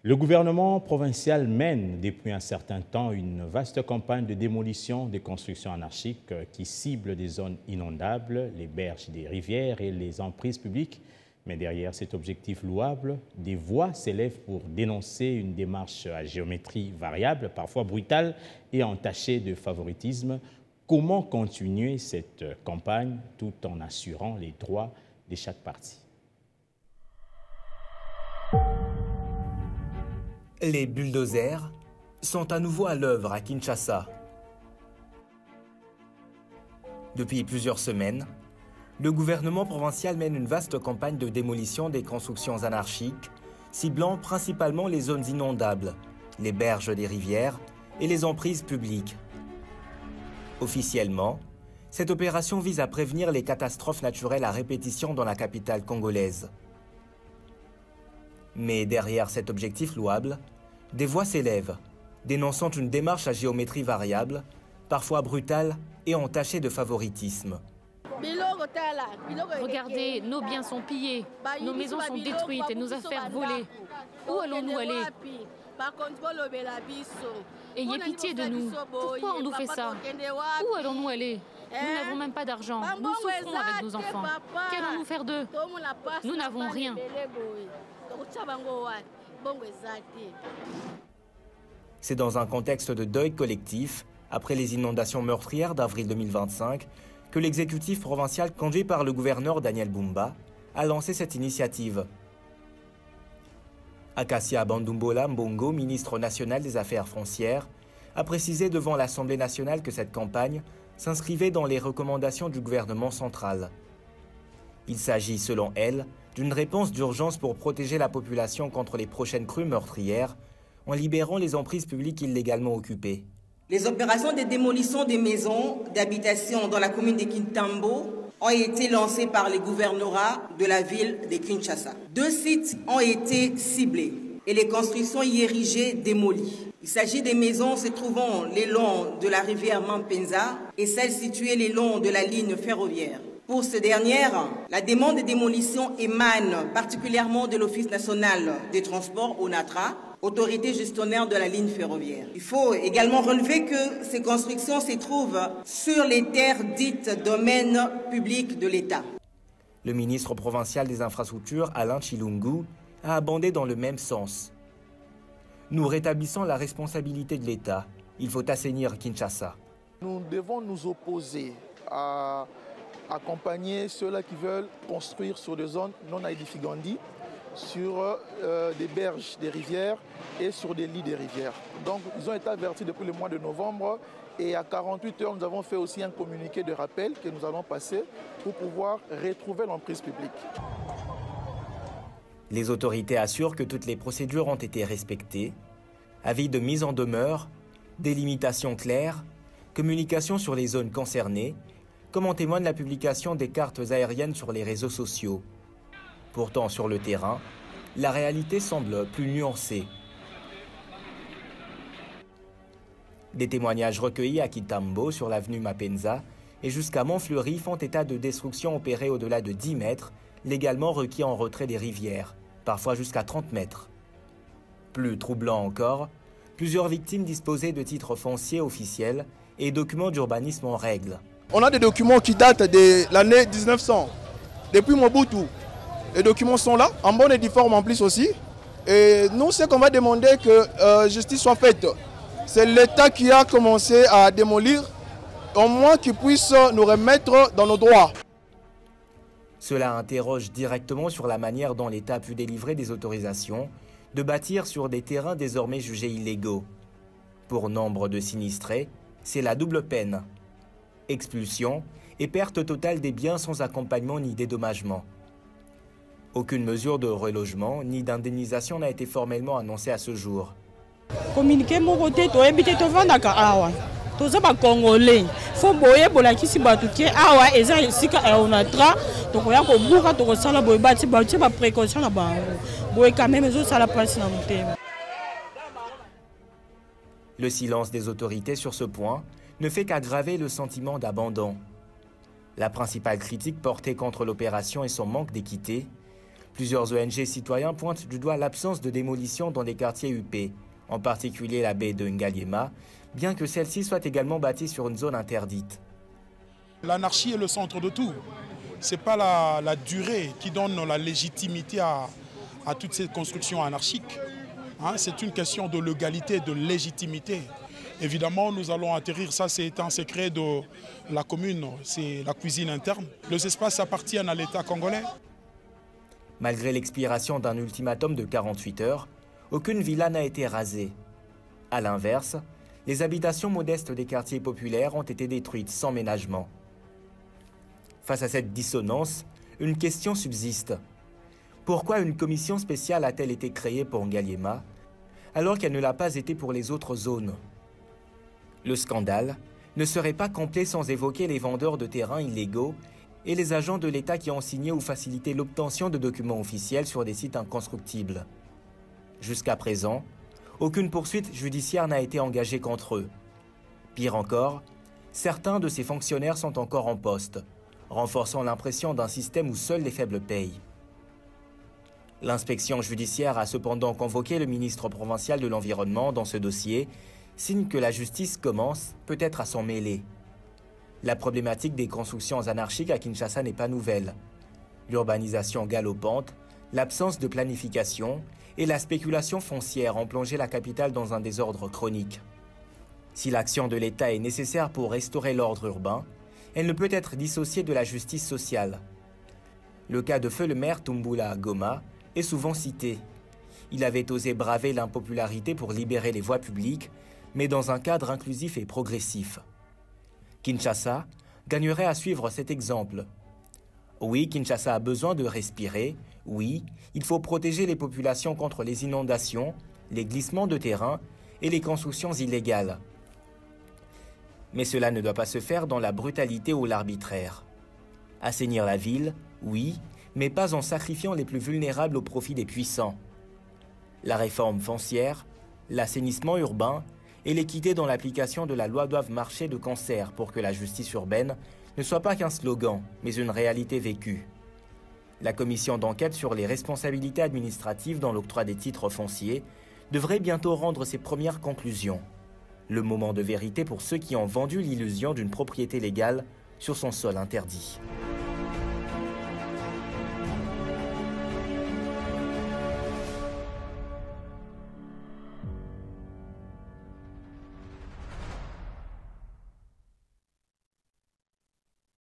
Le gouvernement provincial mène depuis un certain temps une vaste campagne de démolition des constructions anarchiques qui ciblent des zones inondables, les berges des rivières et les emprises publiques. Mais derrière cet objectif louable, des voix s'élèvent pour dénoncer une démarche à géométrie variable, parfois brutale et entachée de favoritisme. Comment continuer cette campagne tout en assurant les droits de chaque partie? Les bulldozers sont à nouveau à l'œuvre à Kinshasa. Depuis plusieurs semaines, le gouvernement provincial mène une vaste campagne de démolition des constructions anarchiques, ciblant principalement les zones inondables, les berges des rivières et les emprises publiques. Officiellement, cette opération vise à prévenir les catastrophes naturelles à répétition dans la capitale congolaise. Mais derrière cet objectif louable, des voix s'élèvent, dénonçant une démarche à géométrie variable, parfois brutale et entachée de favoritisme. Regardez, nos biens sont pillés, nos maisons sont détruites et nos affaires volées. Où allons-nous aller? Ayez pitié de nous. Pourquoi on nous fait ça? Où allons-nous aller? Nous n'avons même pas d'argent. Nous souffrons avec nos enfants. Qu'allons-nous faire d'eux? Nous n'avons rien. C'est dans un contexte de deuil collectif, après les inondations meurtrières d'avril 2025, que l'exécutif provincial conduit par le gouverneur Daniel Bumba a lancé cette initiative. Acacia Bandumbola Mbongo, ministre national des Affaires foncières, a précisé devant l'Assemblée nationale que cette campagne s'inscrivait dans les recommandations du gouvernement central. Il s'agit, selon elle, d'une réponse d'urgence pour protéger la population contre les prochaines crues meurtrières en libérant les emprises publiques illégalement occupées. Les opérations de démolition des maisons d'habitation dans la commune de Kintambo ont été lancées par les gouvernorats de la ville de Kinshasa. 2 sites ont été ciblés et les constructions y érigées démolies. Il s'agit des maisons se trouvant le long de la rivière Mampenza et celles situées le long de la ligne ferroviaire. Pour ce dernier, la demande de démolition émane particulièrement de l'Office national des transports, ONATRA, autorité gestionnaire de la ligne ferroviaire. Il faut également relever que ces constructions se trouvent sur les terres dites domaine public de l'État. Le ministre provincial des Infrastructures, Alain Chilungu, a abondé dans le même sens. Nous rétablissons la responsabilité de l'État. Il faut assainir Kinshasa. Nous devons nous opposer à accompagner ceux-là qui veulent construire sur des zones non aedificandi, sur des berges des rivières et sur des lits des rivières. Donc ils ont été avertis depuis le mois de novembre et à 48 heures nous avons fait aussi un communiqué de rappel que nous allons passer pour pouvoir retrouver l'emprise publique. Les autorités assurent que toutes les procédures ont été respectées. Avis de mise en demeure, délimitation claire, communication sur les zones concernées, comme en témoigne la publication des cartes aériennes sur les réseaux sociaux. Pourtant, sur le terrain, la réalité semble plus nuancée. Des témoignages recueillis à Kitambo sur l'avenue Mapenza et jusqu'à Montfleury font état de destructions opérées au-delà de 10 mètres, légalement requis en retrait des rivières, parfois jusqu'à 30 mètres. Plus troublant encore, plusieurs victimes disposaient de titres fonciers officiels et documents d'urbanisme en règle. On a des documents qui datent de l'année 1900, depuis Mobutu. Les documents sont là, en bonne et due forme en plus aussi. Et nous, ce qu'on va demander que justice soit faite, c'est l'État qui a commencé à démolir, au moins qu'il puisse nous remettre dans nos droits. Cela interroge directement sur la manière dont l'État a pu délivrer des autorisations de bâtir sur des terrains désormais jugés illégaux. Pour nombre de sinistrés, c'est la double peine. Expulsion et perte totale des biens sans accompagnement ni dédommagement. Aucune mesure de relogement ni d'indemnisation n'a été formellement annoncée à ce jour. Communiquer mon côté, tu habites au Vandaka Awa. Tu es un Congolais. Faut boyer pour la kisi batuke awa eza isika onatra. Donc on a ko buka to ko sala boy bati bati ba précaution na ba. Boy quand même zo sala place na mutema. Le silence des autorités sur ce point ne fait qu'aggraver le sentiment d'abandon. La principale critique portée contre l'opération est son manque d'équité. Plusieurs ONG citoyens pointent du doigt l'absence de démolition dans des quartiers UP, en particulier la baie de Ngaliema, bien que celle-ci soit également bâtie sur une zone interdite. L'anarchie est le centre de tout. Ce n'est pas la durée qui donne la légitimité à toutes ces constructions anarchiques. C'est une question de légalité, de légitimité. Évidemment, nous allons atterrir, ça c'est un secret de la commune, c'est la cuisine interne. Les espaces appartiennent à l'État congolais. Malgré l'expiration d'un ultimatum de 48 heures, aucune villa n'a été rasée. A l'inverse, les habitations modestes des quartiers populaires ont été détruites sans ménagement. Face à cette dissonance, une question subsiste. Pourquoi une commission spéciale a-t-elle été créée pour Ngaliema, alors qu'elle ne l'a pas été pour les autres zones? Le scandale ne serait pas complet sans évoquer les vendeurs de terrains illégaux et les agents de l'État qui ont signé ou facilité l'obtention de documents officiels sur des sites inconstructibles. Jusqu'à présent, aucune poursuite judiciaire n'a été engagée contre eux. Pire encore, certains de ces fonctionnaires sont encore en poste, renforçant l'impression d'un système où seuls les faibles payent. L'inspection judiciaire a cependant convoqué le ministre provincial de l'Environnement dans ce dossier, signe que la justice commence peut-être à s'en mêler. La problématique des constructions anarchiques à Kinshasa n'est pas nouvelle. L'urbanisation galopante, l'absence de planification et la spéculation foncière ont plongé la capitale dans un désordre chronique. Si l'action de l'État est nécessaire pour restaurer l'ordre urbain, elle ne peut être dissociée de la justice sociale. Le cas de feu le maire Tumbula Goma est souvent cité. Il avait osé braver l'impopularité pour libérer les voies publiques, mais dans un cadre inclusif et progressif. Kinshasa gagnerait à suivre cet exemple. Oui, Kinshasa a besoin de respirer. Oui, il faut protéger les populations contre les inondations, les glissements de terrain et les constructions illégales. Mais cela ne doit pas se faire dans la brutalité ou l'arbitraire. Assainir la ville, oui, mais pas en sacrifiant les plus vulnérables au profit des puissants. La réforme foncière, l'assainissement urbain et l'équité dans l'application de la loi doivent marcher de concert pour que la justice urbaine ne soit pas qu'un slogan, mais une réalité vécue. La commission d'enquête sur les responsabilités administratives dans l'octroi des titres fonciers devrait bientôt rendre ses premières conclusions. Le moment de vérité pour ceux qui ont vendu l'illusion d'une propriété légale sur son sol interdit.